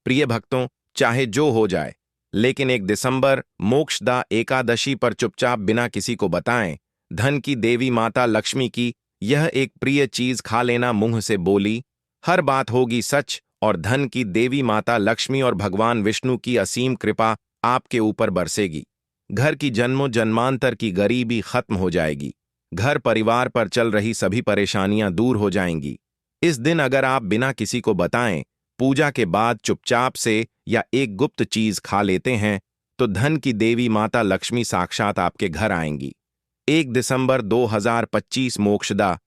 प्रिय भक्तों, चाहे जो हो जाए, लेकिन 1 दिसंबर मोक्षदा एकादशी पर चुपचाप बिना किसी को बताएं धन की देवी माता लक्ष्मी की यह एक प्रिय चीज खा लेना। मुंह से बोली हर बात होगी सच और धन की देवी माता लक्ष्मी और भगवान विष्णु की असीम कृपा आपके ऊपर बरसेगी। घर की जन्मों जन्मांतर की गरीबी खत्म हो जाएगी। घर परिवार पर चल रही सभी परेशानियां दूर हो जाएंगी। इस दिन अगर आप बिना किसी को बताएं पूजा के बाद चुपचाप से या एक गुप्त चीज खा लेते हैं तो धन की देवी माता लक्ष्मी साक्षात आपके घर आएंगी। 1 दिसंबर 2025 मोक्षदा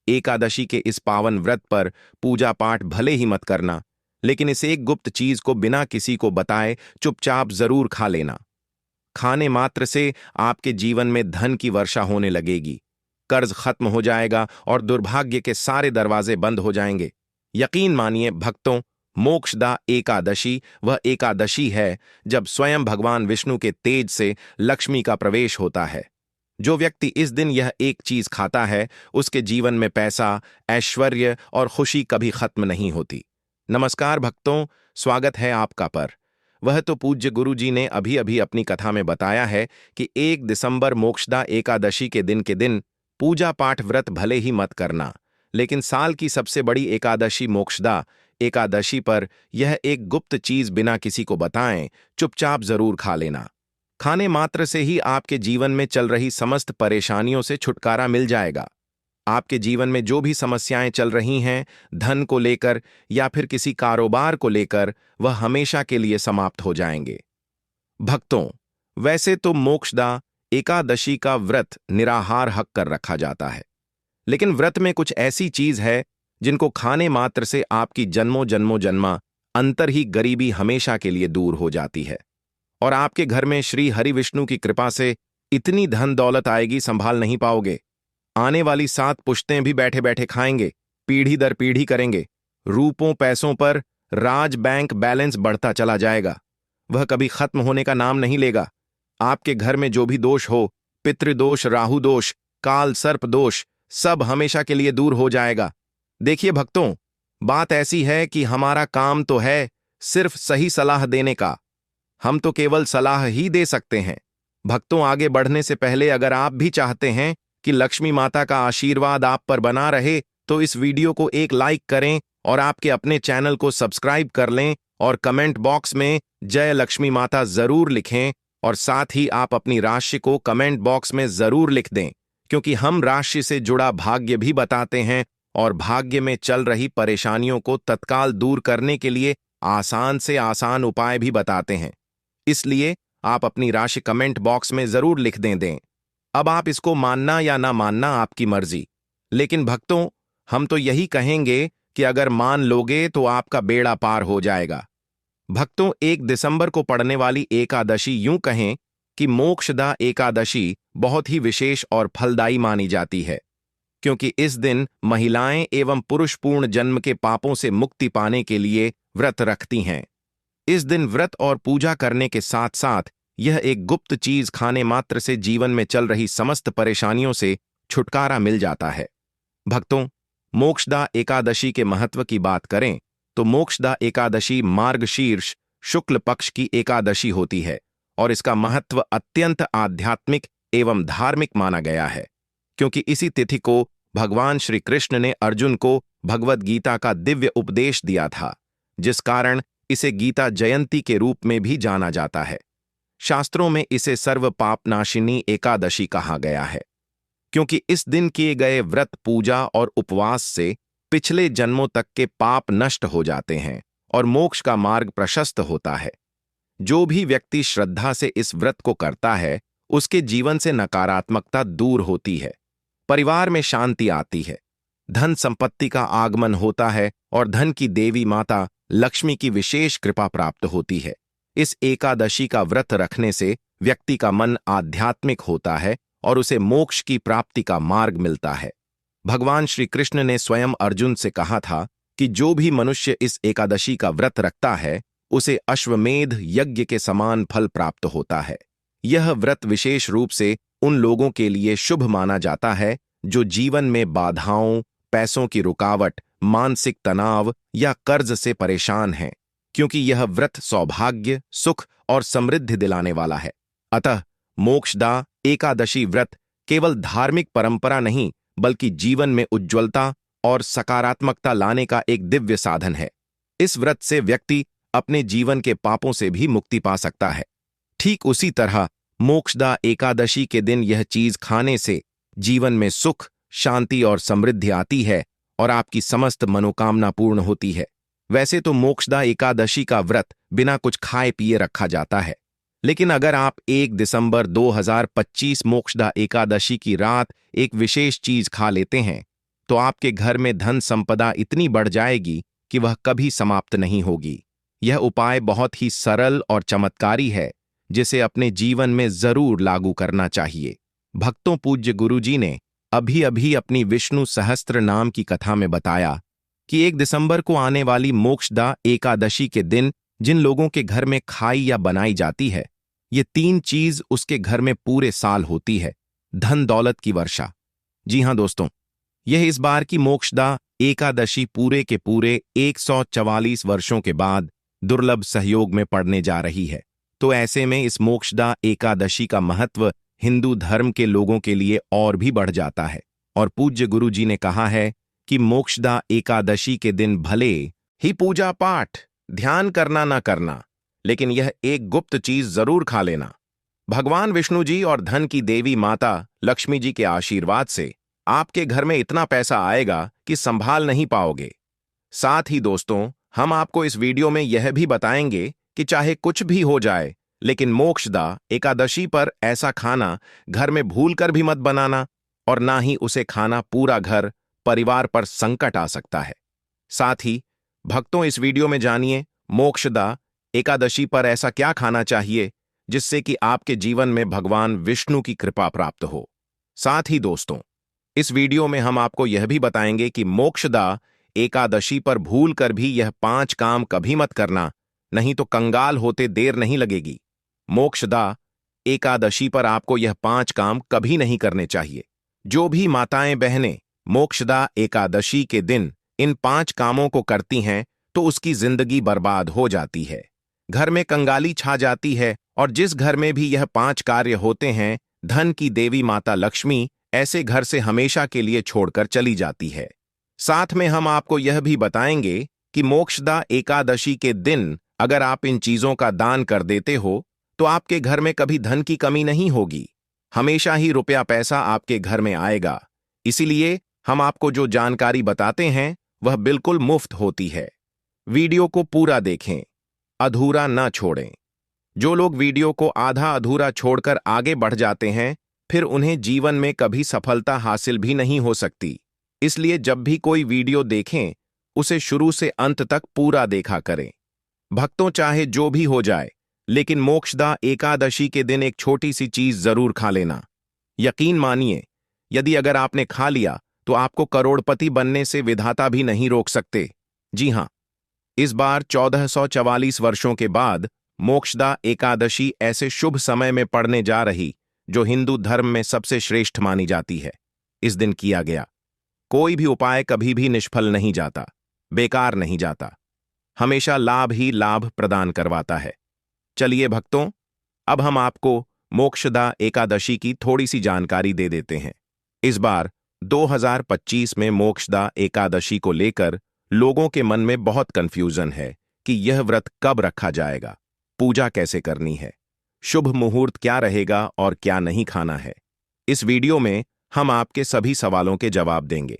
एकादशी के इस पावन व्रत पर पूजा पाठ भले ही मत करना, लेकिन इस एक गुप्त चीज को बिना किसी को बताए चुपचाप जरूर खा लेना। खाने मात्र से आपके जीवन में धन की वर्षा होने लगेगी, कर्ज खत्म हो जाएगा और दुर्भाग्य के सारे दरवाजे बंद हो जाएंगे। यकीन मानिए भक्तों, मोक्षदा एकादशी वह एकादशी है जब स्वयं भगवान विष्णु के तेज से लक्ष्मी का प्रवेश होता है। जो व्यक्ति इस दिन यह एक चीज खाता है उसके जीवन में पैसा, ऐश्वर्य और खुशी कभी खत्म नहीं होती। नमस्कार भक्तों, स्वागत है आपका पर। वह तो पूज्य गुरु जी ने अभी अभी अपनी कथा में बताया है कि 1 दिसंबर मोक्षदा एकादशी के दिन पूजा पाठ व्रत भले ही मत करना, लेकिन साल की सबसे बड़ी एकादशी मोक्षदा एकादशी पर यह एक गुप्त चीज बिना किसी को बताएं चुपचाप जरूर खा लेना। खाने मात्र से ही आपके जीवन में चल रही समस्त परेशानियों से छुटकारा मिल जाएगा। आपके जीवन में जो भी समस्याएं चल रही हैं, धन को लेकर या फिर किसी कारोबार को लेकर, वह हमेशा के लिए समाप्त हो जाएंगे। भक्तों, वैसे तो मोक्षदा एकादशी का व्रत निराहार हक कर रखा जाता है, लेकिन व्रत में कुछ ऐसी चीज है जिनको खाने मात्र से आपकी जन्मों जन्मों जन्मा अंतर ही गरीबी हमेशा के लिए दूर हो जाती है और आपके घर में श्री हरि विष्णु की कृपा से इतनी धन दौलत आएगी संभाल नहीं पाओगे। आने वाली 7 पुश्तें भी बैठे बैठे खाएंगे, पीढ़ी दर पीढ़ी करेंगे। रूपों पैसों पर राज बैंक बैलेंस बढ़ता चला जाएगा, वह कभी खत्म होने का नाम नहीं लेगा। आपके घर में जो भी दोष हो, पितृदोष, राहु दोष, काल सर्प दोष, सब हमेशा के लिए दूर हो जाएगा। देखिए भक्तों, बात ऐसी है कि हमारा काम तो है सिर्फ सही सलाह देने का, हम तो केवल सलाह ही दे सकते हैं। भक्तों, आगे बढ़ने से पहले अगर आप भी चाहते हैं कि लक्ष्मी माता का आशीर्वाद आप पर बना रहे तो इस वीडियो को एक लाइक करें और आपके अपने चैनल को सब्सक्राइब कर लें और कमेंट बॉक्स में जय लक्ष्मी माता जरूर लिखें और साथ ही आप अपनी राशि को कमेंट बॉक्स में जरूर लिख दें, क्योंकि हम राशि से जुड़ा भाग्य भी बताते हैं और भाग्य में चल रही परेशानियों को तत्काल दूर करने के लिए आसान से आसान उपाय भी बताते हैं। इसलिए आप अपनी राशि कमेंट बॉक्स में जरूर लिख दें। अब आप इसको मानना या ना मानना आपकी मर्जी, लेकिन भक्तों, हम तो यही कहेंगे कि अगर मान लोगे तो आपका बेड़ा पार हो जाएगा। भक्तों, 1 दिसंबर को पड़ने वाली एकादशी यूं कहें कि मोक्षदा एकादशी बहुत ही विशेष और फलदायी मानी जाती है, क्योंकि इस दिन महिलाएं एवं पुरुष पूर्ण जन्म के पापों से मुक्ति पाने के लिए व्रत रखती हैं। इस दिन व्रत और पूजा करने के साथ साथ यह एक गुप्त चीज खाने मात्र से जीवन में चल रही समस्त परेशानियों से छुटकारा मिल जाता है। भक्तों, मोक्षदा एकादशी के महत्व की बात करें तो मोक्षदा एकादशी मार्गशीर्ष शुक्ल पक्ष की एकादशी होती है और इसका महत्व अत्यंत आध्यात्मिक एवं धार्मिक माना गया है, क्योंकि इसी तिथि को भगवान श्री कृष्ण ने अर्जुन को भगवद गीता का दिव्य उपदेश दिया था, जिस कारण इसे गीता जयंती के रूप में भी जाना जाता है। शास्त्रों में इसे सर्व पापनाशिनी एकादशी कहा गया है, क्योंकि इस दिन किए गए व्रत, पूजा और उपवास से पिछले जन्मों तक के पाप नष्ट हो जाते हैं और मोक्ष का मार्ग प्रशस्त होता है। जो भी व्यक्ति श्रद्धा से इस व्रत को करता है उसके जीवन से नकारात्मकता दूर होती है, परिवार में शांति आती है, धन संपत्ति का आगमन होता है और धन की देवी माता लक्ष्मी की विशेष कृपा प्राप्त होती है। इस एकादशी का व्रत रखने से व्यक्ति का मन आध्यात्मिक होता है और उसे मोक्ष की प्राप्ति का मार्ग मिलता है। भगवान श्री कृष्ण ने स्वयं अर्जुन से कहा था कि जो भी मनुष्य इस एकादशी का व्रत रखता है उसे अश्वमेध यज्ञ के समान फल प्राप्त होता है। यह व्रत विशेष रूप से उन लोगों के लिए शुभ माना जाता है जो जीवन में बाधाओं, पैसों की रुकावट, मानसिक तनाव या कर्ज से परेशान हैं। क्योंकि यह व्रत सौभाग्य, सुख और समृद्धि दिलाने वाला है। अतः मोक्षदा एकादशी व्रत केवल धार्मिक परंपरा नहीं, बल्कि जीवन में उज्ज्वलता और सकारात्मकता लाने का एक दिव्य साधन है। इस व्रत से व्यक्ति अपने जीवन के पापों से भी मुक्ति पा सकता है। ठीक उसी तरह मोक्षदा एकादशी के दिन यह चीज खाने से जीवन में सुख, शांति और समृद्धि आती है और आपकी समस्त मनोकामना पूर्ण होती है। वैसे तो मोक्षदा एकादशी का व्रत बिना कुछ खाए पिए रखा जाता है, लेकिन अगर आप 1 दिसंबर 2025 मोक्षदा एकादशी की रात एक विशेष चीज खा लेते हैं, तो आपके घर में धन संपदा इतनी बढ़ जाएगी कि वह कभी समाप्त नहीं होगी। यह उपाय बहुत ही सरल और चमत्कारी है, जिसे अपने जीवन में जरूर लागू करना चाहिए। भक्तों, पूज्य गुरुजी ने अभी अभी अपनी विष्णु सहस्त्र नाम की कथा में बताया कि 1 दिसंबर को आने वाली मोक्षदा एकादशी के दिन जिन लोगों के घर में खाई या बनाई जाती है, ये 3 चीज उसके घर में पूरे साल होती है। धन दौलत की वर्षा। जी हां दोस्तों, यह इस बार की मोक्षदा एकादशी पूरे के पूरे 144 वर्षों के बाद दुर्लभ सहयोग में पड़ने जा रही है। तो ऐसे में इस मोक्षदा एकादशी का महत्व हिंदू धर्म के लोगों के लिए और भी बढ़ जाता है। और पूज्य गुरु जी ने कहा है कि मोक्षदा एकादशी के दिन भले ही पूजा पाठ ध्यान करना ना करना, लेकिन यह एक गुप्त चीज जरूर खा लेना। भगवान विष्णु जी और धन की देवी माता लक्ष्मी जी के आशीर्वाद से आपके घर में इतना पैसा आएगा कि संभाल नहीं पाओगे। साथ ही दोस्तों, हम आपको इस वीडियो में यह भी बताएंगे कि चाहे कुछ भी हो जाए, लेकिन मोक्षदा एकादशी पर ऐसा खाना घर में भूलकर भी मत बनाना, और ना ही उसे खाना पूरा घर परिवार पर संकट आ सकता है। साथ ही भक्तों, इस वीडियो में जानिए मोक्षदा एकादशी पर ऐसा क्या खाना चाहिए जिससे कि आपके जीवन में भगवान विष्णु की कृपा प्राप्त हो। साथ ही दोस्तों, इस वीडियो में हम आपको यह भी बताएंगे कि मोक्षदा एकादशी पर भूल कर भी यह 5 काम कभी मत करना, नहीं तो कंगाल होते देर नहीं लगेगी। मोक्षदा एकादशी पर आपको यह 5 काम कभी नहीं करने चाहिए। जो भी माताएं बहनें मोक्षदा एकादशी के दिन इन 5 कामों को करती हैं, तो उसकी जिंदगी बर्बाद हो जाती है, घर में कंगाली छा जाती है, और जिस घर में भी यह 5 कार्य होते हैं, धन की देवी माता लक्ष्मी ऐसे घर से हमेशा के लिए छोड़कर चली जाती है। साथ में हम आपको यह भी बताएंगे कि मोक्षदा एकादशी के दिन अगर आप इन चीजों का दान कर देते हो, तो आपके घर में कभी धन की कमी नहीं होगी, हमेशा ही रुपया पैसा आपके घर में आएगा। इसीलिए हम आपको जो जानकारी बताते हैं वह बिल्कुल मुफ्त होती है। वीडियो को पूरा देखें, अधूरा ना छोड़ें। जो लोग वीडियो को आधा अधूरा छोड़कर आगे बढ़ जाते हैं, फिर उन्हें जीवन में कभी सफलता हासिल भी नहीं हो सकती। इसलिए जब भी कोई वीडियो देखें, उसे शुरू से अंत तक पूरा देखा करें। भक्तों, चाहे जो भी हो जाए, लेकिन मोक्षदा एकादशी के दिन एक छोटी सी चीज जरूर खा लेना। यकीन मानिए, यदि अगर आपने खा लिया तो आपको करोड़पति बनने से विधाता भी नहीं रोक सकते। जी हां, इस बार 1444 वर्षों के बाद मोक्षदा एकादशी ऐसे शुभ समय में पड़ने जा रही जो हिंदू धर्म में सबसे श्रेष्ठ मानी जाती है। इस दिन किया गया कोई भी उपाय कभी भी निष्फल नहीं जाता, बेकार नहीं जाता, हमेशा लाभ ही लाभ प्रदान करवाता है। चलिए भक्तों, अब हम आपको मोक्षदा एकादशी की थोड़ी सी जानकारी दे देते हैं। इस बार 2025 में मोक्षदा एकादशी को लेकर लोगों के मन में बहुत कंफ्यूजन है कि यह व्रत कब रखा जाएगा, पूजा कैसे करनी है, शुभ मुहूर्त क्या रहेगा और क्या नहीं खाना है। इस वीडियो में हम आपके सभी सवालों के जवाब देंगे।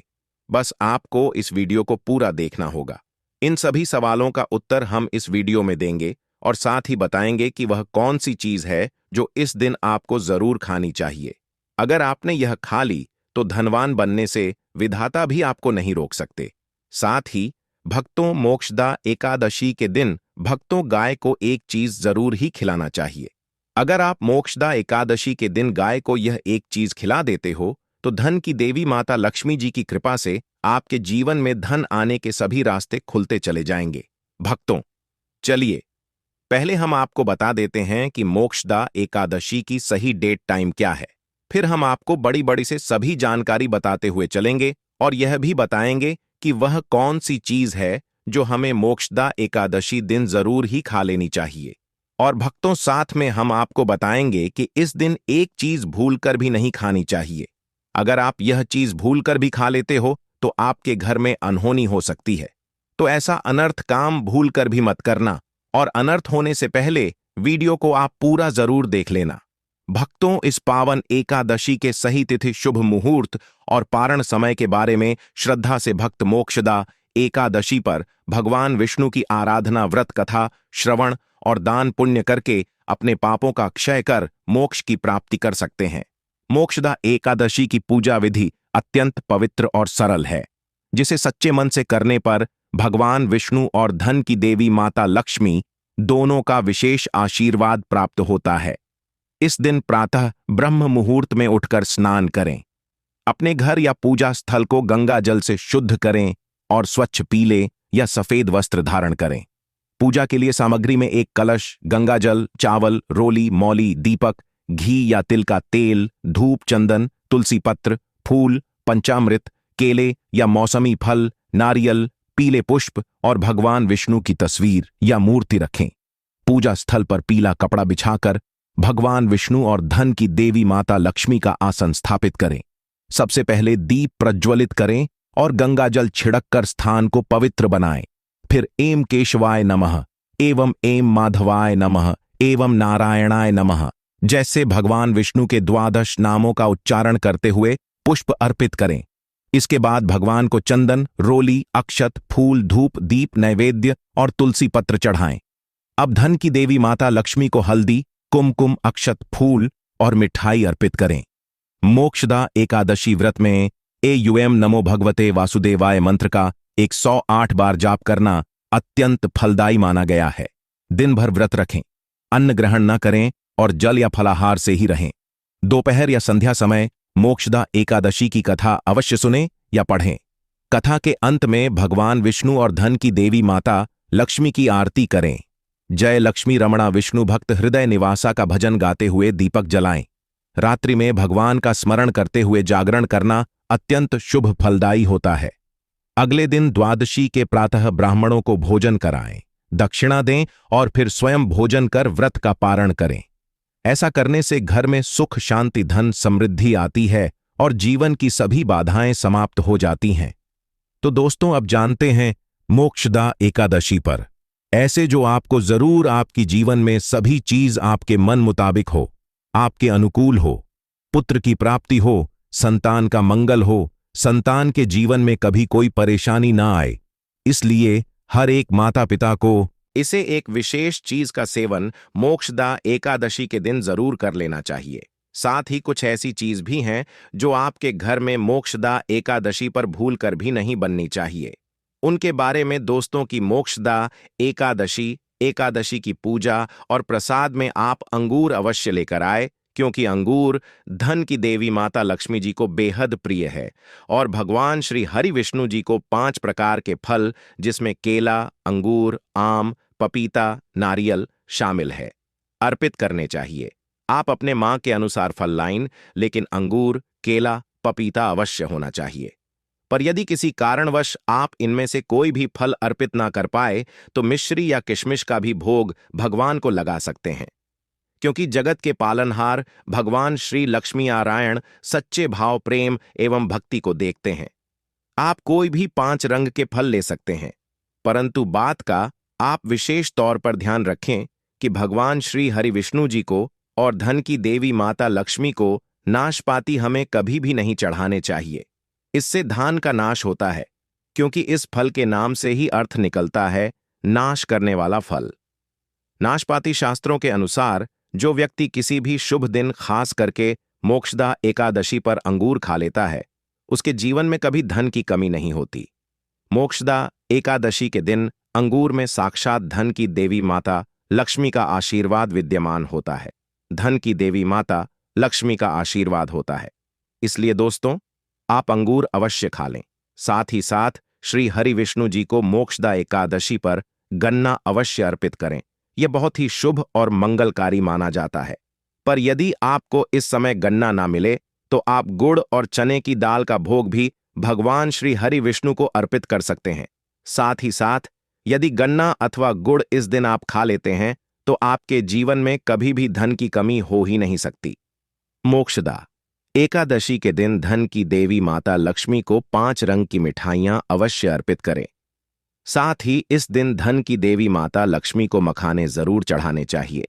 बस आपको इस वीडियो को पूरा देखना होगा। इन सभी सवालों का उत्तर हम इस वीडियो में देंगे और साथ ही बताएंगे कि वह कौन सी चीज है जो इस दिन आपको जरूर खानी चाहिए। अगर आपने यह खा ली तो धनवान बनने से विधाता भी आपको नहीं रोक सकते। साथ ही भक्तों, मोक्षदा एकादशी के दिन भक्तों गाय को एक चीज जरूर ही खिलाना चाहिए। अगर आप मोक्षदा एकादशी के दिन गाय को यह एक चीज खिला देते हो, तो धन की देवी माता लक्ष्मी जी की कृपा से आपके जीवन में धन आने के सभी रास्ते खुलते चले जाएंगे। भक्तों, चलिए पहले हम आपको बता देते हैं कि मोक्षदा एकादशी की सही डेट टाइम क्या है। फिर हम आपको बड़ी बड़ी से सभी जानकारी बताते हुए चलेंगे और यह भी बताएंगे कि वह कौन सी चीज है जो हमें मोक्षदा एकादशी दिन जरूर ही खा लेनी चाहिए। और भक्तों, साथ में हम आपको बताएंगे कि इस दिन एक चीज भूलकर भी नहीं खानी चाहिए। अगर आप यह चीज भूलकर भी खा लेते हो तो आपके घर में अनहोनी हो सकती है। तो ऐसा अनर्थ काम भूलकर भी मत करना, और अनर्थ होने से पहले वीडियो को आप पूरा जरूर देख लेना। भक्तों, इस पावन एकादशी के सही तिथि, शुभ मुहूर्त और पारण समय के बारे में श्रद्धा से भक्त मोक्षदा एकादशी पर भगवान विष्णु की आराधना, व्रत कथा, श्रवण और दान पुण्य करके अपने पापों का क्षय कर मोक्ष की प्राप्ति कर सकते हैं। मोक्षदा एकादशी की पूजा विधि अत्यंत पवित्र और सरल है, जिसे सच्चे मन से करने पर भगवान विष्णु और धन की देवी माता लक्ष्मी दोनों का विशेष आशीर्वाद प्राप्त होता है। इस दिन प्रातः ब्रह्म मुहूर्त में उठकर स्नान करें, अपने घर या पूजा स्थल को गंगा जल से शुद्ध करें और स्वच्छ पीले या सफेद वस्त्र धारण करें। पूजा के लिए सामग्री में एक कलश, गंगा जल, चावल, रोली, मौली, दीपक, घी या तिल का तेल, धूप, चंदन, तुलसी पत्र, फूल, पंचामृत, केले या मौसमी फल, नारियल, पीले पुष्प और भगवान विष्णु की तस्वीर या मूर्ति रखें। पूजा स्थल पर पीला कपड़ा बिछाकर भगवान विष्णु और धन की देवी माता लक्ष्मी का आसन स्थापित करें। सबसे पहले दीप प्रज्वलित करें और गंगा जल छिड़क कर स्थान को पवित्र बनाएं। फिर एम केशवाय नमः एवं एम माधवाय नमः एवं नारायणाय नमः जैसे भगवान विष्णु के 12 नामों का उच्चारण करते हुए पुष्प अर्पित करें। इसके बाद भगवान को चंदन, रोली, अक्षत, फूल, धूप, दीप, नैवेद्य और तुलसी पत्र चढ़ाएं। अब धन की देवी माता लक्ष्मी को हल्दी, कुमकुम, अक्षत, फूल और मिठाई अर्पित करें। मोक्षदा एकादशी व्रत में एयुएम नमो भगवते वासुदेवाय मंत्र का 108 बार जाप करना अत्यंत फलदायी माना गया है। दिन भर व्रत रखें, अन्न ग्रहण न करें और जल या फलाहार से ही रहें। दोपहर या संध्या समय मोक्षदा एकादशी की कथा अवश्य सुनें या पढ़ें। कथा के अंत में भगवान विष्णु और धन की देवी माता लक्ष्मी की आरती करें। जय लक्ष्मी रमणा विष्णु भक्त हृदय निवासा का भजन गाते हुए दीपक जलाएं। रात्रि में भगवान का स्मरण करते हुए जागरण करना अत्यंत शुभ फलदायी होता है। अगले दिन द्वादशी के प्रातः ब्राह्मणों को भोजन कराएं, दक्षिणा दें और फिर स्वयं भोजन कर व्रत का पारण करें। ऐसा करने से घर में सुख, शांति, धन, समृद्धि आती है और जीवन की सभी बाधाएं समाप्त हो जाती हैं। तो दोस्तों, अब जानते हैं मोक्षदा एकादशी पर ऐसे जो आपको जरूर आपकी जीवन में सभी चीज आपके मन मुताबिक हो, आपके अनुकूल हो, पुत्र की प्राप्ति हो, संतान का मंगल हो, संतान के जीवन में कभी कोई परेशानी ना आए। इसलिए हर एक माता पिता को इसे एक विशेष चीज का सेवन मोक्षदा एकादशी के दिन जरूर कर लेना चाहिए। साथ ही कुछ ऐसी चीज भी हैं जो आपके घर में मोक्षदा एकादशी पर भूल कर भी नहीं बननी चाहिए। उनके बारे में दोस्तों की मोक्षदा एकादशी की पूजा और प्रसाद में आप अंगूर अवश्य लेकर आए, क्योंकि अंगूर धन की देवी माता लक्ष्मी जी को बेहद प्रिय है और भगवान श्री हरि विष्णु जी को 5 प्रकार के फल, जिसमें केला, अंगूर, आम, पपीता, नारियल शामिल है, अर्पित करने चाहिए। आप अपने मां के अनुसार फल लाइन, लेकिन अंगूर, केला, पपीता अवश्य होना चाहिए। पर यदि किसी कारणवश आप इनमें से कोई भी फल अर्पित ना कर पाए तो मिश्री या किशमिश का भी भोग भगवान को लगा सकते हैं, क्योंकि जगत के पालनहार भगवान श्री लक्ष्मी नारायण सच्चे भाव, प्रेम एवं भक्ति को देखते हैं। आप कोई भी 5 रंग के फल ले सकते हैं, परंतु बात का आप विशेष तौर पर ध्यान रखें कि भगवान श्री हरि विष्णु जी को और धन की देवी माता लक्ष्मी को नाशपाती हमें कभी भी नहीं चढ़ाने चाहिए। इससे धान का नाश होता है, क्योंकि इस फल के नाम से ही अर्थ निकलता है नाश करने वाला फल। नाशपाती शास्त्रों के अनुसार जो व्यक्ति किसी भी शुभ दिन खास करके मोक्षदा एकादशी पर अंगूर खा लेता है, उसके जीवन में कभी धन की कमी नहीं होती। मोक्षदा एकादशी के दिन अंगूर में साक्षात धन की देवी माता लक्ष्मी का आशीर्वाद विद्यमान होता है। धन की देवी माता लक्ष्मी का आशीर्वाद होता है। इसलिए दोस्तों, आप अंगूर अवश्य खा लें। साथ ही साथ श्री हरि विष्णु जी को मोक्षदा एकादशी पर गन्ना अवश्य अर्पित करें। यह बहुत ही शुभ और मंगलकारी माना जाता है। पर यदि आपको इस समय गन्ना ना मिले तो आप गुड़ और चने की दाल का भोग भी भगवान श्री हरि विष्णु को अर्पित कर सकते हैं। साथ ही साथ यदि गन्ना अथवा गुड़ इस दिन आप खा लेते हैं तो आपके जीवन में कभी भी धन की कमी हो ही नहीं सकती। मोक्षदा एकादशी के दिन धन की देवी माता लक्ष्मी को 5 रंग की मिठाइयां अवश्य अर्पित करें। साथ ही इस दिन धन की देवी माता लक्ष्मी को मखाने जरूर चढ़ाने चाहिए।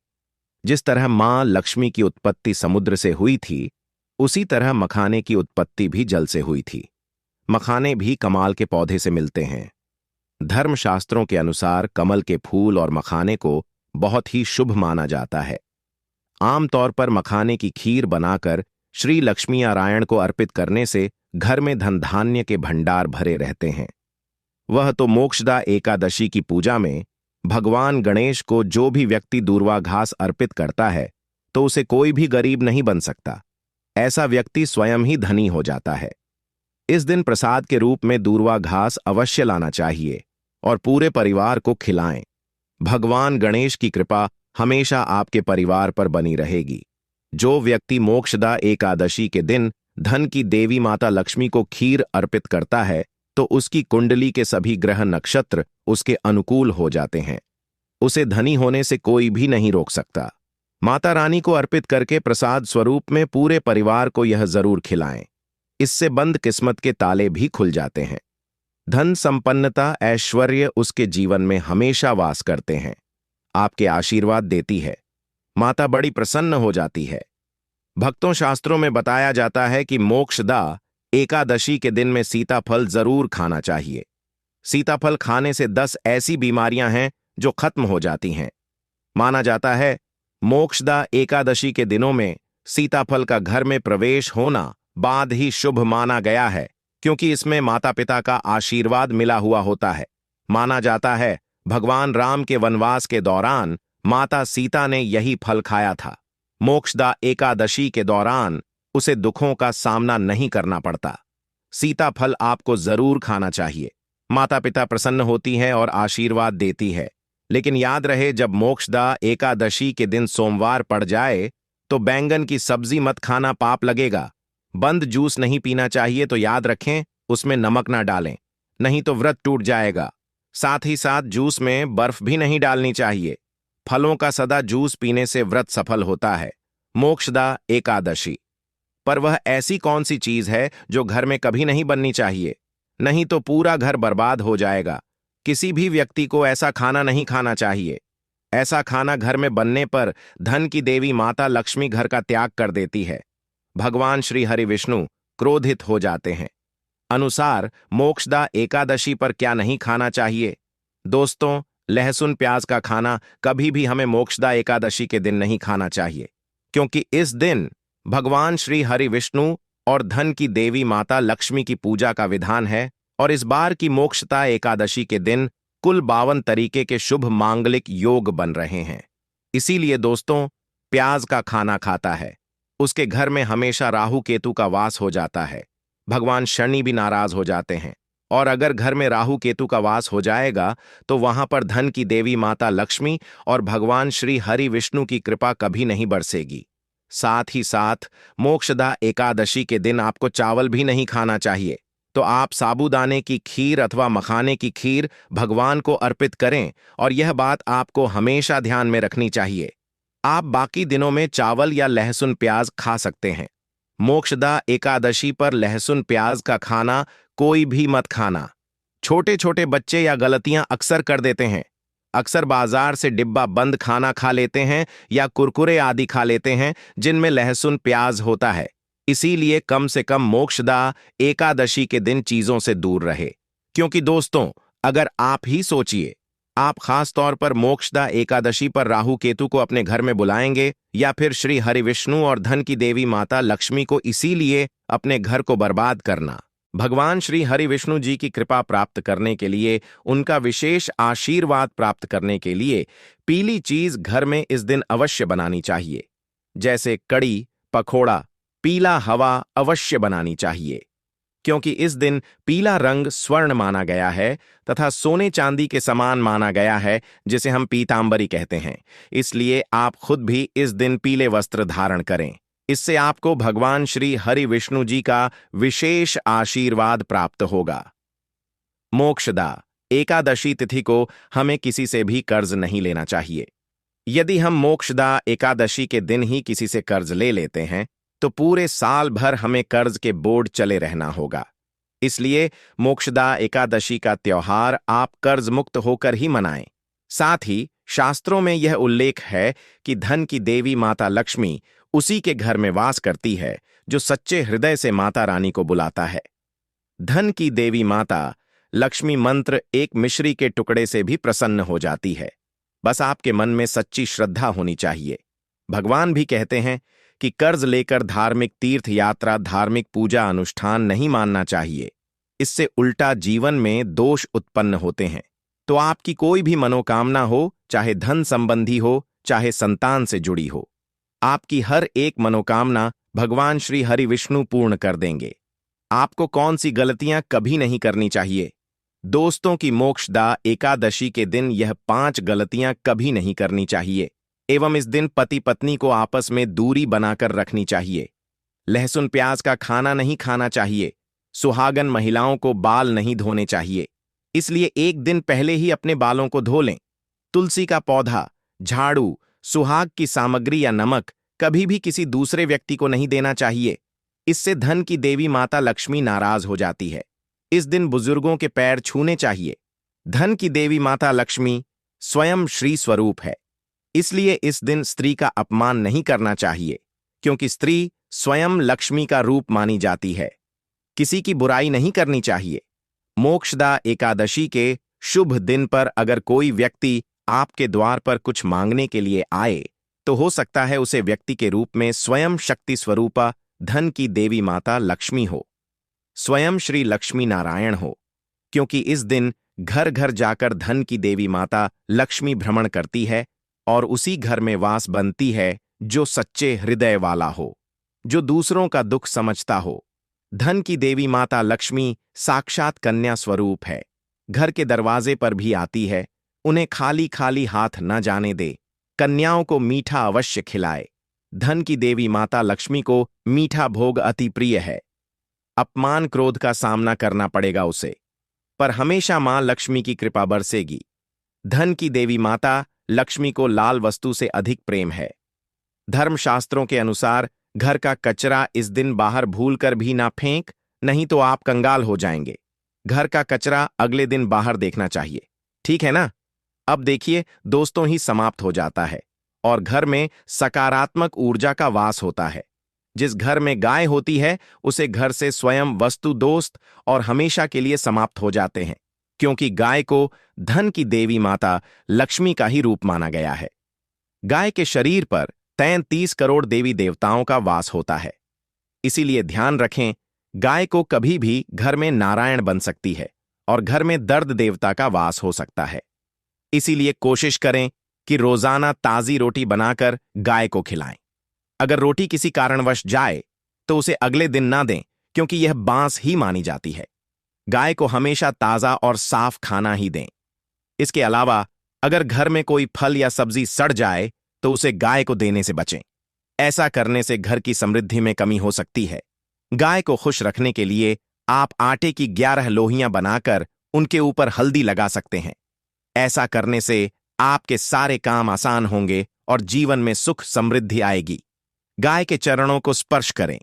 जिस तरह मां लक्ष्मी की उत्पत्ति समुद्र से हुई थी, उसी तरह मखाने की उत्पत्ति भी जल से हुई थी। मखाने भी कमाल के पौधे से मिलते हैं। धर्मशास्त्रों के अनुसार कमल के फूल और मखाने को बहुत ही शुभ माना जाता है। आमतौर पर मखाने की खीर बनाकर श्री लक्ष्मी नारायण को अर्पित करने से घर में धन धान्य के भंडार भरे रहते हैं। वह तो मोक्षदा एकादशी की पूजा में भगवान गणेश को जो भी व्यक्ति दूर्वा घास अर्पित करता है तो उसे कोई भी गरीब नहीं बन सकता। ऐसा व्यक्ति स्वयं ही धनी हो जाता है। इस दिन प्रसाद के रूप में दूर्वा घास अवश्य लाना चाहिए और पूरे परिवार को खिलाएं। भगवान गणेश की कृपा हमेशा आपके परिवार पर बनी रहेगी। जो व्यक्ति मोक्षदा एकादशी के दिन धन की देवी माता लक्ष्मी को खीर अर्पित करता है तो उसकी कुंडली के सभी ग्रह नक्षत्र उसके अनुकूल हो जाते हैं। उसे धनी होने से कोई भी नहीं रोक सकता। माता रानी को अर्पित करके प्रसाद स्वरूप में पूरे परिवार को यह जरूर खिलाएं। इससे बंद किस्मत के ताले भी खुल जाते हैं। धन संपन्नता ऐश्वर्य उसके जीवन में हमेशा वास करते हैं। आपके आशीर्वाद देती है। माता बड़ी प्रसन्न हो जाती है। भक्तों, शास्त्रों में बताया जाता है कि मोक्षदा एकादशी के दिन में सीताफल जरूर खाना चाहिए। सीताफल खाने से 10 ऐसी बीमारियां हैं जो खत्म हो जाती हैं। माना जाता है मोक्षदा एकादशी के दिनों में सीताफल का घर में प्रवेश होना बाद ही शुभ माना गया है, क्योंकि इसमें माता पिता का आशीर्वाद मिला हुआ होता है। माना जाता है भगवान राम के वनवास के दौरान माता सीता ने यही फल खाया था। मोक्षदा एकादशी के दौरान उसे दुखों का सामना नहीं करना पड़ता। सीताफल आपको जरूर खाना चाहिए। माता पिता प्रसन्न होती हैं और आशीर्वाद देती है। लेकिन याद रहे, जब मोक्षदा एकादशी के दिन सोमवार पड़ जाए तो बैंगन की सब्जी मत खाना, पाप लगेगा। बंद जूस नहीं पीना चाहिए, तो याद रखें उसमें नमक ना डालें, नहीं तो व्रत टूट जाएगा। साथ ही साथ जूस में बर्फ भी नहीं डालनी चाहिए। फलों का सदा जूस पीने से व्रत सफल होता है। मोक्षदा एकादशी पर वह ऐसी कौन सी चीज है जो घर में कभी नहीं बननी चाहिए? नहीं तो पूरा घर बर्बाद हो जाएगा। किसी भी व्यक्ति को ऐसा खाना नहीं खाना चाहिए। ऐसा खाना घर में बनने पर धन की देवी माता लक्ष्मी घर का त्याग कर देती है। भगवान श्री हरि विष्णु क्रोधित हो जाते हैं। अनुसार मोक्षदा एकादशी पर क्या नहीं खाना चाहिए? दोस्तों, लहसुन प्याज का खाना कभी भी हमें मोक्षदा एकादशी के दिन नहीं खाना चाहिए, क्योंकि इस दिन भगवान श्री हरि विष्णु और धन की देवी माता लक्ष्मी की पूजा का विधान है। और इस बार की मोक्षदा एकादशी के दिन कुल 52 तरीके के शुभ मांगलिक योग बन रहे हैं। इसीलिए दोस्तों, प्याज का खाना खाता है उसके घर में हमेशा राहु केतु का वास हो जाता है। भगवान शनि भी नाराज हो जाते हैं। और अगर घर में राहु केतु का वास हो जाएगा तो वहां पर धन की देवी माता लक्ष्मी और भगवान श्री हरि विष्णु की कृपा कभी नहीं बरसेगी। साथ ही साथ मोक्षदा एकादशी के दिन आपको चावल भी नहीं खाना चाहिए। तो आप साबूदाने की खीर अथवा मखाने की खीर भगवान को अर्पित करें। और यह बात आपको हमेशा ध्यान में रखनी चाहिए। आप बाकी दिनों में चावल या लहसुन प्याज खा सकते हैं। मोक्षदा एकादशी पर लहसुन प्याज का खाना कोई भी मत खाना। छोटे छोटे बच्चे या गलतियां अक्सर कर देते हैं। अक्सर बाजार से डिब्बा बंद खाना खा लेते हैं या कुरकुरे आदि खा लेते हैं जिनमें लहसुन प्याज होता है। इसीलिए कम से कम मोक्षदा एकादशी के दिन चीजों से दूर रहे। क्योंकि दोस्तों, अगर आप ही सोचिए, आप खास तौर पर मोक्षदा एकादशी पर राहु केतु को अपने घर में बुलाएंगे या फिर श्री हरि विष्णु और धन की देवी माता लक्ष्मी को इसीलिए अपने घर को बर्बाद करना। भगवान श्री हरि विष्णु जी की कृपा प्राप्त करने के लिए, उनका विशेष आशीर्वाद प्राप्त करने के लिए पीली चीज घर में इस दिन अवश्य बनानी चाहिए। जैसे कड़ी, पकोड़ा, पीला हवा अवश्य बनानी चाहिए। क्योंकि इस दिन पीला रंग स्वर्ण माना गया है तथा सोने चांदी के समान माना गया है, जिसे हम पीतांबरी कहते हैं। इसलिए आप खुद भी इस दिन पीले वस्त्र धारण करें। इससे आपको भगवान श्री हरि विष्णु जी का विशेष आशीर्वाद प्राप्त होगा। मोक्षदा एकादशी तिथि को हमें किसी से भी कर्ज नहीं लेना चाहिए। यदि हम मोक्षदा एकादशी के दिन ही किसी से कर्ज ले लेते हैं तो पूरे साल भर हमें कर्ज के बोझ चले रहना होगा। इसलिए मोक्षदा एकादशी का त्योहार आप कर्ज मुक्त होकर ही मनाएं। साथ ही शास्त्रों में यह उल्लेख है कि धन की देवी माता लक्ष्मी उसी के घर में वास करती है जो सच्चे हृदय से माता रानी को बुलाता है। धन की देवी माता लक्ष्मी मंत्र एक मिश्री के टुकड़े से भी प्रसन्न हो जाती है। बस आपके मन में सच्ची श्रद्धा होनी चाहिए। भगवान भी कहते हैं कि कर्ज लेकर धार्मिक तीर्थ यात्रा, धार्मिक पूजा अनुष्ठान नहीं मानना चाहिए। इससे उल्टा जीवन में दोष उत्पन्न होते हैं। तो आपकी कोई भी मनोकामना हो, चाहे धन संबंधी हो, चाहे संतान से जुड़ी हो, आपकी हर एक मनोकामना भगवान श्री हरि विष्णु पूर्ण कर देंगे। आपको कौन सी गलतियां कभी नहीं करनी चाहिए? दोस्तों की मोक्षदा एकादशी के दिन यह 5 गलतियां कभी नहीं करनी चाहिए एवं इस दिन पति पत्नी को आपस में दूरी बनाकर रखनी चाहिए। लहसुन प्याज का खाना नहीं खाना चाहिए। सुहागन महिलाओं को बाल नहीं धोने चाहिए, इसलिए एक दिन पहले ही अपने बालों को धो लें। तुलसी का पौधा, झाड़ू, सुहाग की सामग्री या नमक कभी भी किसी दूसरे व्यक्ति को नहीं देना चाहिए। इससे धन की देवी माता लक्ष्मी नाराज हो जाती है। इस दिन बुजुर्गों के पैर छूने चाहिए। धन की देवी माता लक्ष्मी स्वयं श्री स्वरूप है, इसलिए इस दिन स्त्री का अपमान नहीं करना चाहिए, क्योंकि स्त्री स्वयं लक्ष्मी का रूप मानी जाती है। किसी की बुराई नहीं करनी चाहिए। मोक्षदा एकादशी के शुभ दिन पर अगर कोई व्यक्ति आपके द्वार पर कुछ मांगने के लिए आए तो हो सकता है उसे व्यक्ति के रूप में स्वयं शक्ति स्वरूपा धन की देवी माता लक्ष्मी हो, स्वयं श्री लक्ष्मी नारायण हो, क्योंकि इस दिन घर घर जाकर धन की देवी माता लक्ष्मी भ्रमण करती है और उसी घर में वास बनती है जो सच्चे हृदय वाला हो, जो दूसरों का दुख समझता हो। धन की देवी माता लक्ष्मी साक्षात कन्या स्वरूप है। घर के दरवाजे पर भी आती है। उन्हें खाली खाली हाथ न जाने दे। कन्याओं को मीठा अवश्य खिलाए। धन की देवी माता लक्ष्मी को मीठा भोग अति प्रिय है। अपमान क्रोध का सामना करना पड़ेगा उसे, पर हमेशा मां लक्ष्मी की कृपा बरसेगी। धन की देवी माता लक्ष्मी को लाल वस्तु से अधिक प्रेम है। धर्मशास्त्रों के अनुसार घर का कचरा इस दिन बाहर भूलकर भी ना फेंक, नहीं तो आप कंगाल हो जाएंगे। घर का कचरा अगले दिन बाहर देखना चाहिए, ठीक है ना? अब देखिए, दोस्तों ही समाप्त हो जाता है और घर में सकारात्मक ऊर्जा का वास होता है। जिस घर में गाय होती है उसे घर से स्वयं वस्तु दोस्त और हमेशा के लिए समाप्त हो जाते हैं, क्योंकि गाय को धन की देवी माता लक्ष्मी का ही रूप माना गया है। गाय के शरीर पर 33 करोड़ देवी देवताओं का वास होता है। इसीलिए ध्यान रखें, गाय को कभी भी घर में नारायण बन सकती है और घर में दर्द देवता का वास हो सकता है। इसीलिए कोशिश करें कि रोजाना ताजी रोटी बनाकर गाय को खिलाएं। अगर रोटी किसी कारणवश जाए तो उसे अगले दिन ना दें, क्योंकि यह बांस ही मानी जाती है। गाय को हमेशा ताजा और साफ खाना ही दें। इसके अलावा अगर घर में कोई फल या सब्जी सड़ जाए तो उसे गाय को देने से बचें। ऐसा करने से घर की समृद्धि में कमी हो सकती है। गाय को खुश रखने के लिए आप आटे की 11 लोहियां बनाकर उनके ऊपर हल्दी लगा सकते हैं। ऐसा करने से आपके सारे काम आसान होंगे और जीवन में सुख समृद्धि आएगी। गाय के चरणों को स्पर्श करें,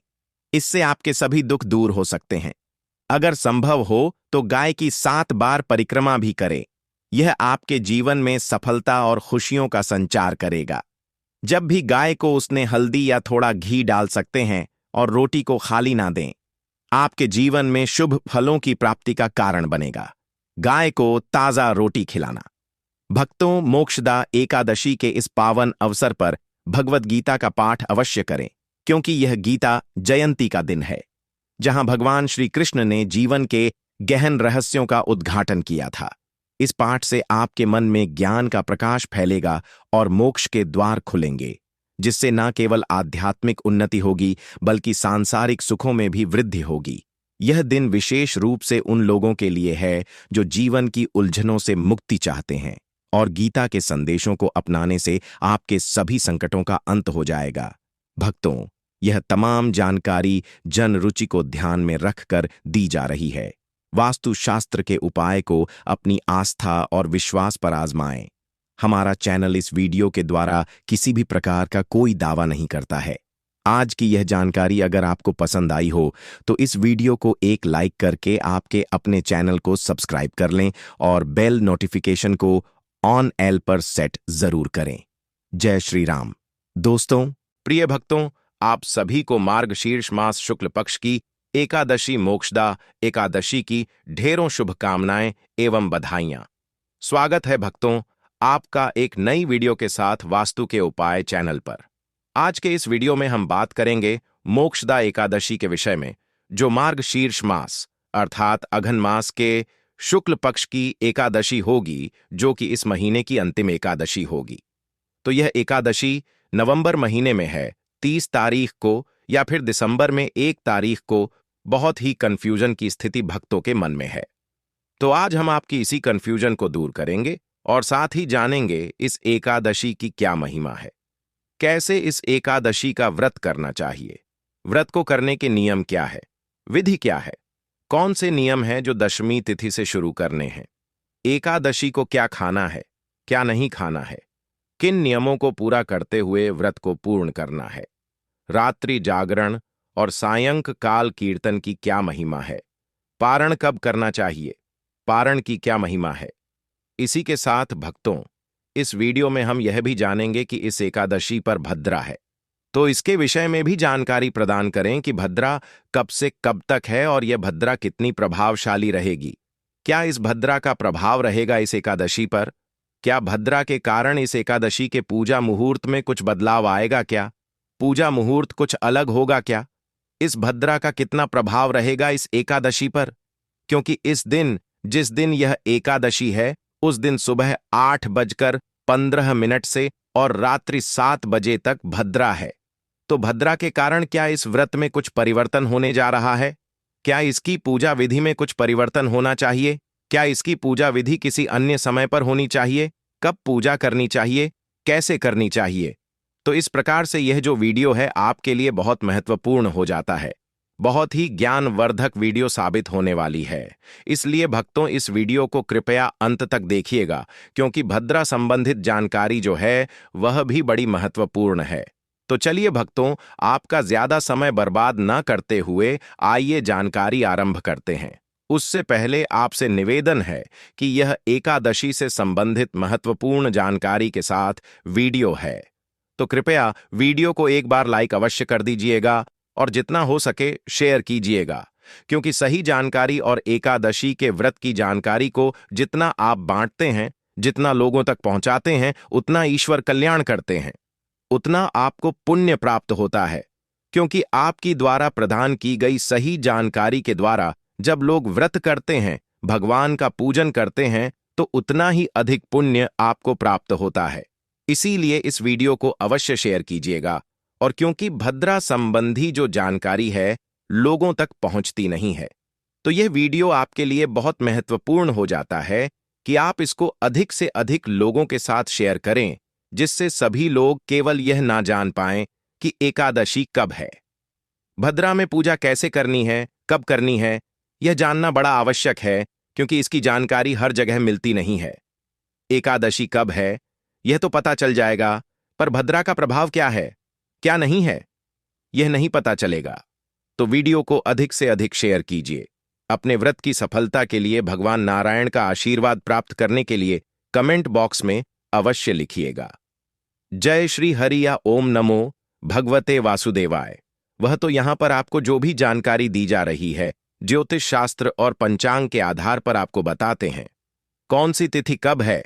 इससे आपके सभी दुख दूर हो सकते हैं। अगर संभव हो तो गाय की 7 बार परिक्रमा भी करें। यह आपके जीवन में सफलता और खुशियों का संचार करेगा। जब भी गाय को उसने हल्दी या थोड़ा घी डाल सकते हैं और रोटी को खाली ना दें। आपके जीवन में शुभ फलों की प्राप्ति का कारण बनेगा। गाय को ताजा रोटी खिलाना। भक्तों, मोक्षदा एकादशी के इस पावन अवसर पर भगवद गीता का पाठ अवश्य करें, क्योंकि यह गीता जयंती का दिन है, जहां भगवान श्री कृष्ण ने जीवन के गहन रहस्यों का उद्घाटन किया था। इस पाठ से आपके मन में ज्ञान का प्रकाश फैलेगा और मोक्ष के द्वार खुलेंगे, जिससे न केवल आध्यात्मिक उन्नति होगी बल्कि सांसारिक सुखों में भी वृद्धि होगी। यह दिन विशेष रूप से उन लोगों के लिए है जो जीवन की उलझनों से मुक्ति चाहते हैं, और गीता के संदेशों को अपनाने से आपके सभी संकटों का अंत हो जाएगा। भक्तों, यह तमाम जानकारी जन रुचि को ध्यान में रखकर दी जा रही है। वास्तुशास्त्र के उपाय को अपनी आस्था और विश्वास पर आजमाएं। हमारा चैनल इस वीडियो के द्वारा किसी भी प्रकार का कोई दावा नहीं करता है। आज की यह जानकारी अगर आपको पसंद आई हो तो इस वीडियो को एक लाइक करके आपके अपने चैनल को सब्सक्राइब कर लें और बेल नोटिफिकेशन को ऑन एल पर सेट जरूर करें। जय श्री राम। दोस्तों, प्रिय भक्तों, आप सभी को मार्गशीर्ष मास शुक्ल पक्ष की एकादशी मोक्षदा एकादशी की ढेरों शुभकामनाएं एवं बधाइयां। स्वागत है भक्तों आपका एक नई वीडियो के साथ वास्तु के उपाय चैनल पर। आज के इस वीडियो में हम बात करेंगे मोक्षदा एकादशी के विषय में, जो मार्गशीर्ष मास अर्थात अघन मास के शुक्ल पक्ष की एकादशी होगी, जो कि इस महीने की अंतिम एकादशी होगी। तो यह एकादशी नवंबर महीने में है, 30 तारीख को या फिर दिसंबर में 1 तारीख को। बहुत ही कंफ्यूजन की स्थिति भक्तों के मन में है। तो आज हम आपकी इसी कंफ्यूजन को दूर करेंगे और साथ ही जानेंगे इस एकादशी की क्या महिमा है, कैसे इस एकादशी का व्रत करना चाहिए, व्रत को करने के नियम क्या है, विधि क्या है, कौन से नियम हैं जो दशमी तिथि से शुरू करने हैं, एकादशी को क्या खाना है, क्या नहीं खाना है, किन नियमों को पूरा करते हुए व्रत को पूर्ण करना है, रात्रि जागरण और सायंकाल कीर्तन की क्या महिमा है, पारण कब करना चाहिए, पारण की क्या महिमा है। इसी के साथ भक्तों, इस वीडियो में हम यह भी जानेंगे कि इस एकादशी पर भद्रा है, तो इसके विषय में भी जानकारी प्रदान करें कि भद्रा कब से कब तक है और यह भद्रा कितनी प्रभावशाली रहेगी। क्या इस भद्रा का प्रभाव रहेगा इस एकादशी पर? क्या भद्रा के कारण इस एकादशी के पूजा मुहूर्त में कुछ बदलाव आएगा? क्या पूजा मुहूर्त कुछ अलग होगा? क्या इस भद्रा का कितना प्रभाव रहेगा इस एकादशी पर? क्योंकि इस दिन, जिस दिन यह एकादशी है, उस दिन सुबह 8:15 से और रात्रि 7 बजे तक भद्रा है। तो भद्रा के कारण क्या इस व्रत में कुछ परिवर्तन होने जा रहा है? क्या इसकी पूजा विधि में कुछ परिवर्तन होना चाहिए? क्या इसकी पूजा विधि किसी अन्य समय पर होनी चाहिए? कब पूजा करनी चाहिए? कैसे करनी चाहिए? तो इस प्रकार से यह जो वीडियो है आपके लिए बहुत महत्वपूर्ण हो जाता है, बहुत ही ज्ञानवर्धक वीडियो साबित होने वाली है। इसलिए भक्तों, इस वीडियो को कृपया अंत तक देखिएगा, क्योंकि भद्रा संबंधित जानकारी जो है वह भी बड़ी महत्वपूर्ण है। तो चलिए भक्तों, आपका ज्यादा समय बर्बाद न करते हुए आइए जानकारी आरंभ करते हैं। उससे पहले आपसे निवेदन है कि यह एकादशी से संबंधित महत्वपूर्ण जानकारी के साथ वीडियो है, तो कृपया वीडियो को एक बार लाइक अवश्य कर दीजिएगा और जितना हो सके शेयर कीजिएगा, क्योंकि सही जानकारी और एकादशी के व्रत की जानकारी को जितना आप बांटते हैं, जितना लोगों तक पहुंचाते हैं, उतना ईश्वर कल्याण करते हैं, उतना आपको पुण्य प्राप्त होता है। क्योंकि आपकी द्वारा प्रदान की गई सही जानकारी के द्वारा जब लोग व्रत करते हैं, भगवान का पूजन करते हैं, तो उतना ही अधिक पुण्य आपको प्राप्त होता है। इसीलिए इस वीडियो को अवश्य शेयर कीजिएगा। और क्योंकि भद्रा संबंधी जो जानकारी है लोगों तक पहुंचती नहीं है, तो यह वीडियो आपके लिए बहुत महत्वपूर्ण हो जाता है कि आप इसको अधिक से अधिक लोगों के साथ शेयर करें, जिससे सभी लोग केवल यह ना जान पाएं कि एकादशी कब है, भद्रा में पूजा कैसे करनी है, कब करनी है, यह जानना बड़ा आवश्यक है, क्योंकि इसकी जानकारी हर जगह मिलती नहीं है। एकादशी कब है यह तो पता चल जाएगा, पर भद्रा का प्रभाव क्या है, क्या नहीं है, यह नहीं पता चलेगा। तो वीडियो को अधिक से अधिक शेयर कीजिए। अपने व्रत की सफलता के लिए भगवान नारायण का आशीर्वाद प्राप्त करने के लिए कमेंट बॉक्स में अवश्य लिखिएगा। जय श्री हरि या ओम नमो भगवते वासुदेवाय। वह तो यहां पर आपको जो भी जानकारी दी जा रही है, ज्योतिष शास्त्र और पंचांग के आधार पर आपको बताते हैं कौन सी तिथि कब है,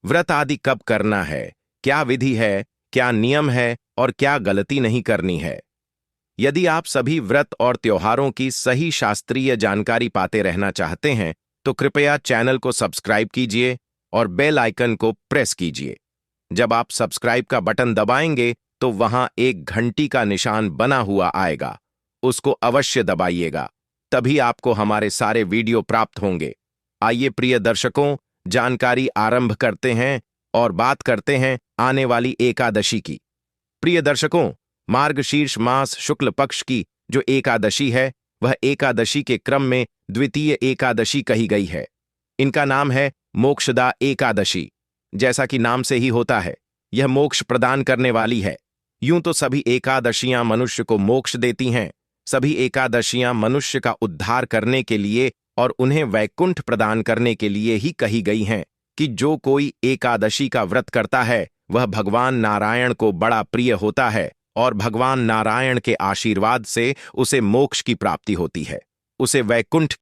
व्रत आदि कब करना है, क्या विधि है, क्या नियम है और क्या गलती नहीं करनी है। यदि आप सभी व्रत और त्योहारों की सही शास्त्रीय जानकारी पाते रहना चाहते हैं, तो कृपया चैनल को सब्सक्राइब कीजिए और बेल आइकन को प्रेस कीजिए। जब आप सब्सक्राइब का बटन दबाएंगे तो वहां एक घंटी का निशान बना हुआ आएगा, उसको अवश्य दबाइएगा, तभी आपको हमारे सारे वीडियो प्राप्त होंगे। आइए प्रिय दर्शकों, जानकारी आरंभ करते हैं और बात करते हैं आने वाली एकादशी की। प्रिय दर्शकों, मार्गशीर्ष मास शुक्ल पक्ष की जो एकादशी है वह एकादशी के क्रम में द्वितीय एकादशी कही गई है। इनका नाम है मोक्षदा एकादशी। जैसा कि नाम से ही होता है, यह मोक्ष प्रदान करने वाली है। यूं तो सभी एकादशियां मनुष्य को मोक्ष देती हैं। सभी एकादशियां मनुष्य का उद्धार करने के लिए और उन्हें वैकुंठ प्रदान करने के लिए ही कही गई हैं कि जो कोई एकादशी का व्रत करता है वह भगवान नारायण को बड़ा प्रिय होता है और भगवान नारायण के आशीर्वाद से उसे मोक्ष की प्राप्ति होती है, उसे वैकुंठ